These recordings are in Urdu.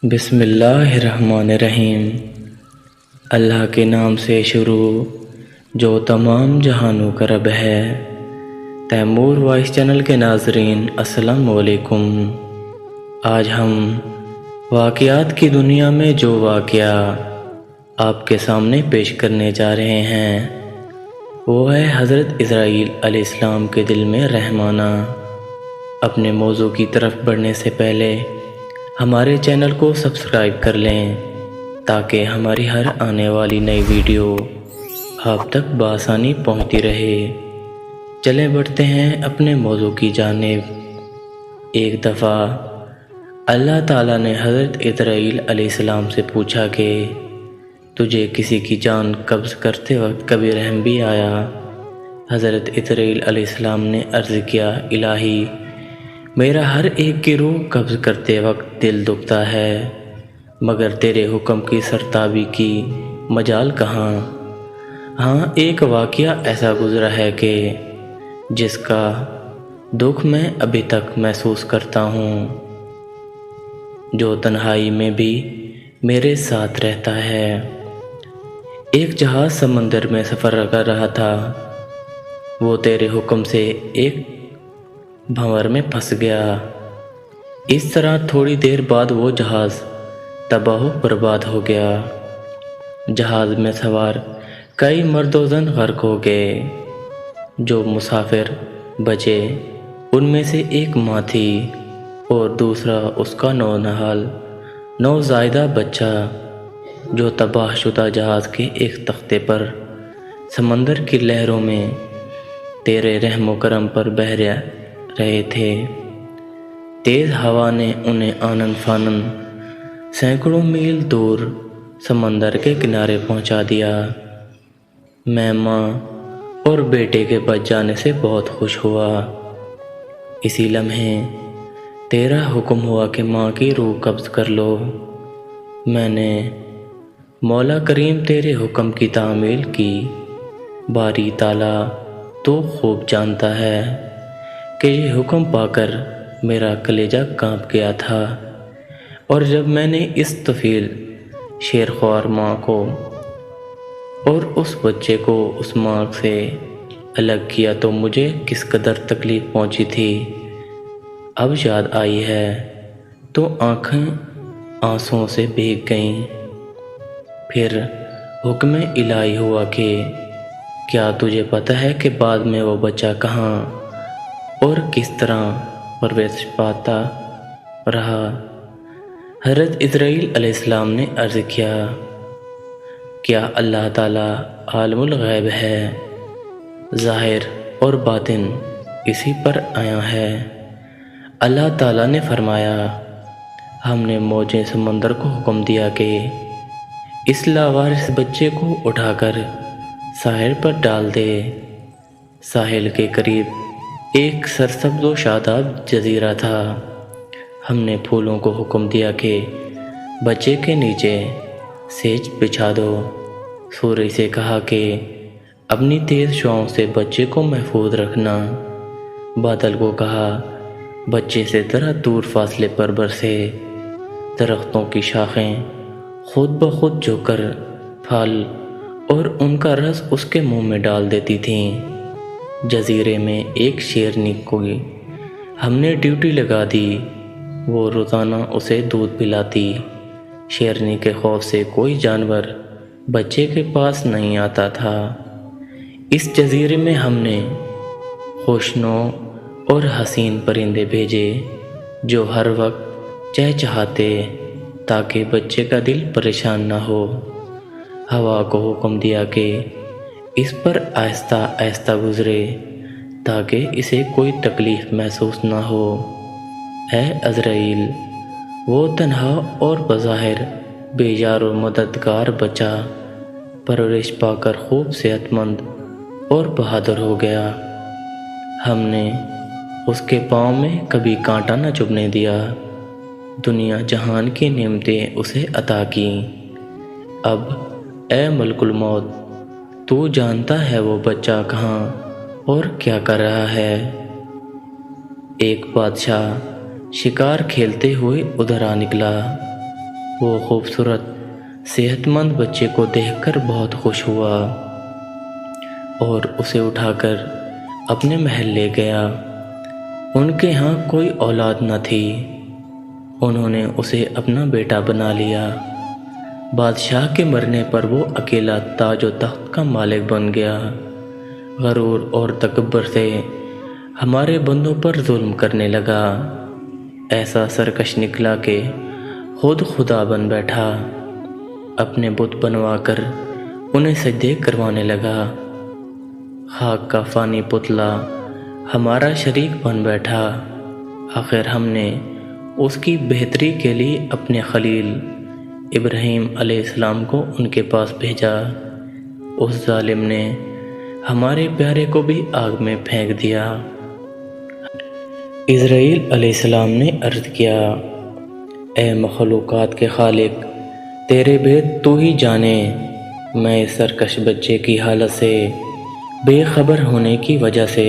بسم اللہ الرحمن الرحیم۔ اللہ کے نام سے شروع جو تمام جہانوں کا رب ہے۔ تیمور وائس چینل کے ناظرین السلام علیکم۔ آج ہم واقعات کی دنیا میں جو واقعہ آپ کے سامنے پیش کرنے جا رہے ہیں وہ ہے حضرت اسرائیل علیہ السلام کے دل میں رحم آنا۔ اپنے موضوع کی طرف بڑھنے سے پہلے ہمارے چینل کو سبسکرائب کر لیں تاکہ ہماری ہر آنے والی نئی ویڈیو آپ تک بآسانی پہنچتی رہے۔ چلیں بڑھتے ہیں اپنے موضوع کی جانب۔ ایک دفعہ اللہ تعالیٰ نے حضرت اسرائیل علیہ السلام سے پوچھا کہ تجھے کسی کی جان قبض کرتے وقت کبھی رحم بھی آیا؟ حضرت اسرائیل علیہ السلام نے عرض کیا، الہی میرا ہر ایک کی روح قبض کرتے وقت دل دکھتا ہے، مگر تیرے حکم کی سرتابی کی مجال کہاں؟ ہاں، ایک واقعہ ایسا گزرا ہے کہ جس کا دکھ میں ابھی تک محسوس کرتا ہوں، جو تنہائی میں بھی میرے ساتھ رہتا ہے۔ ایک جہاز سمندر میں سفر کر رہا تھا، وہ تیرے حکم سے ایک بھنور میں پھنس گیا۔ اس طرح تھوڑی دیر بعد وہ جہاز تباہ و برباد ہو گیا۔ جہاز میں سوار کئی مرد و زن غرق ہو گئے۔ جو مسافر بچے ان میں سے ایک ماں تھی اور دوسرا اس کا نوزائیدہ بچہ، جو تباہ شدہ جہاز کے ایک تختے پر سمندر کی لہروں میں تیرے رحم و کرم پر بہہ رہے تھے۔ تیز ہوا نے انہیں آنن فانن سینکڑوں میل دور سمندر کے کنارے پہنچا دیا۔ میں ماں اور بیٹے کے بچ جانے سے بہت خوش ہوا۔ اسی لمحے تیرا حکم ہوا کہ ماں کی روح قبض کر لو۔ میں نے مولا کریم تیرے حکم کی تعمیل کی۔ باری تعالیٰ تو خوب جانتا ہے کہ یہ حکم پا کر میرا کلیجہ کانپ گیا تھا، اور جب میں نے اس طفیل شیرخوار ماں کو اور اس بچے کو اس ماں سے الگ کیا تو مجھے کس قدر تکلیف پہنچی تھی اب یاد آئی ہے تو آنکھیں آنسوؤں سے بھیگ گئیں۔ پھر حکم الہی ہوا کہ کیا تجھے پتہ ہے کہ بعد میں وہ بچہ کہاں اور کس طرح پرورش پاتا رہا؟ حضرت اسرائیل علیہ السلام نے عرض کیا، کیا اللہ تعالیٰ عالم الغیب ہے، ظاہر اور باطن اسی پر آیا ہے۔ اللہ تعالیٰ نے فرمایا، ہم نے موجیں سمندر کو حکم دیا کہ اس لاوارث بچے کو اٹھا کر ساحل پر ڈال دے۔ ساحل کے قریب ایک سرسبز و شاداب جزیرہ تھا۔ ہم نے پھولوں کو حکم دیا کہ بچے کے نیچے سیج بچھا دو۔ سورج سے کہا کہ اپنی تیز شعاؤں سے بچے کو محفوظ رکھنا۔ بادل کو کہا بچے سے ذرا دور فاصلے پر برسے۔ درختوں کی شاخیں خود بخود جھک کر پھل اور ان کا رس اس کے منہ میں ڈال دیتی تھیں۔ جزیرے میں ایک شیرنی کو ہم نے ڈیوٹی لگا دی، وہ روزانہ اسے دودھ پلاتی۔ شیرنی کے خوف سے کوئی جانور بچے کے پاس نہیں آتا تھا۔ اس جزیرے میں ہم نے خوشنو اور حسین پرندے بھیجے جو ہر وقت چہچہاتے تاکہ بچے کا دل پریشان نہ ہو۔ ہوا کو حکم دیا کہ اس پر آہستہ آہستہ گزرے تاکہ اسے کوئی تکلیف محسوس نہ ہو۔ اے عزرائیل، وہ تنہا اور بظاہر بے یار و مددگار بچہ پرورش پا کر خوب صحت مند اور بہادر ہو گیا۔ ہم نے اس کے پاؤں میں کبھی کانٹا نہ چبھنے دیا۔ دنیا جہان کی نعمتیں اسے عطا کیں۔ اب اے ملک الموت، تو جانتا ہے وہ بچہ کہاں اور کیا کر رہا ہے۔ ایک بادشاہ شکار کھیلتے ہوئے ادھر آ نکلا۔ وہ خوبصورت صحت مند بچے کو دیکھ کر بہت خوش ہوا اور اسے اٹھا کر اپنے محل لے گیا۔ ان کے ہاں کوئی اولاد نہ تھی، انہوں نے اسے اپنا بیٹا بنا لیا۔ بادشاہ کے مرنے پر وہ اکیلا تاج و تخت کا مالک بن گیا۔ غرور اور تکبر سے ہمارے بندوں پر ظلم کرنے لگا، ایسا سرکش نکلا کہ خود خدا بن بیٹھا، اپنے بت بنوا کر انہیں سجدے کروانے لگا۔ خاک کا فانی پتلا ہمارا شریک بن بیٹھا۔ آخر ہم نے اس کی بہتری کے لیے اپنے خلیل ابراہیم علیہ السلام کو ان کے پاس بھیجا۔ اس ظالم نے ہمارے پیارے کو بھی آگ میں پھینک دیا۔ اسرائیل علیہ السلام نے عرض کیا، اے مخلوقات کے خالق، تیرے بید تو ہی جانے، میں اس سرکش بچے کی حالت سے بے خبر ہونے کی وجہ سے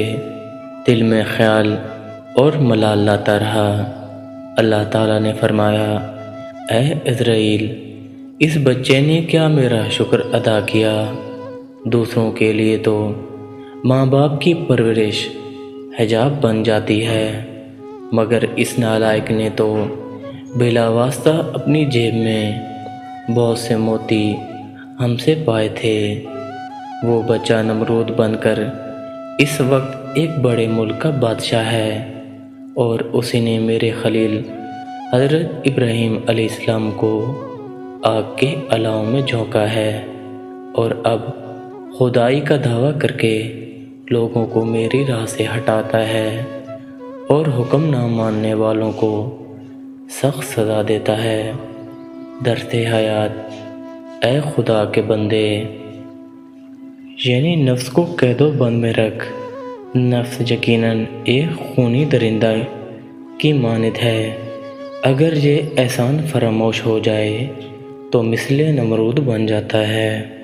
دل میں خیال اور ملال لاتا رہا۔ اللہ تعالیٰ نے فرمایا، اے اسرائیل، اس بچے نے کیا میرا شکر ادا کیا؟ دوسروں کے لیے تو ماں باپ کی پرورش حجاب بن جاتی ہے، مگر اس نالائق نے تو بلا واسطہ اپنی جیب میں بہت سے موتی ہم سے پائے تھے۔ وہ بچہ نمرود بن کر اس وقت ایک بڑے ملک کا بادشاہ ہے، اور اسی نے میرے خلیل حضرت ابراہیم علیہ السلام کو آگ کے الاؤں میں جھونکا ہے، اور اب خدائی کا دعویٰ کر کے لوگوں کو میری راہ سے ہٹاتا ہے، اور حکم نہ ماننے والوں کو سخت سزا دیتا ہے۔ درس حیات، اے خدا کے بندے، یعنی نفس کو قید و بند میں رکھ۔ نفس یقیناً ایک خونی درندہ کی مانند ہے، اگر یہ احسان فراموش ہو جائے تو مثل نمرود بن جاتا ہے۔